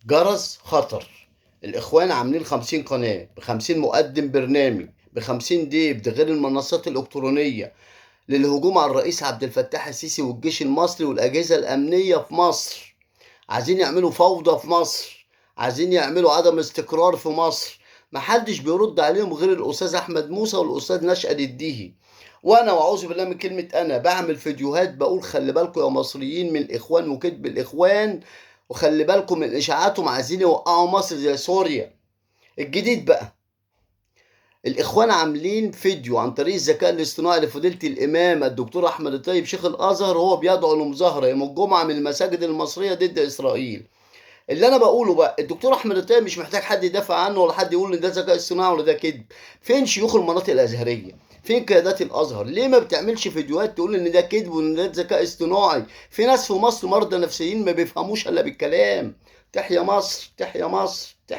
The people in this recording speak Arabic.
جرس خطر. الإخوان عاملين 50 قناة ب50 مقدم برنامج ب50 ديب، ده غير المنصات الإلكترونية للهجوم على الرئيس عبد الفتاح السيسي والجيش المصري والأجهزة الأمنية في مصر. عايزين يعملوا فوضى في مصر، عايزين يعملوا عدم استقرار في مصر. محدش بيرد عليهم غير الأستاذ أحمد موسى والأستاذ نشأت الديهي. وأنا وأعوذ بالله من كلمة أنا بعمل فيديوهات بقول خلي بالكم يا مصريين من الإخوان وكذب الإخوان، وخلي بالكم من إشاعاتهم عايزين يوقعوا مصر زي سوريا. الجديد بقى، الإخوان عاملين فيديو عن طريق الذكاء الاصطناعي لفضيلة الإمام الدكتور أحمد الطيب شيخ الأزهر، وهو بيدعو لمظاهرة يوم الجمعة من المساجد المصرية ضد إسرائيل. اللي أنا بقوله بقى، الدكتور أحمد الطيب مش محتاج حد يدافع عنه ولا حد يقول إن ده ذكاء اصطناعي ولا ده كذب. فين شيوخ المناطق الأزهرية؟ فين قيادات الأزهر؟ ليه ما بتعملش فيديوهات تقول إن ده كذب وإن ده ذكاء اصطناعي؟ في ناس في مصر مرضى نفسيين ما بيفهموش إلا بالكلام. تحيا مصر، تحيا مصر، تحيا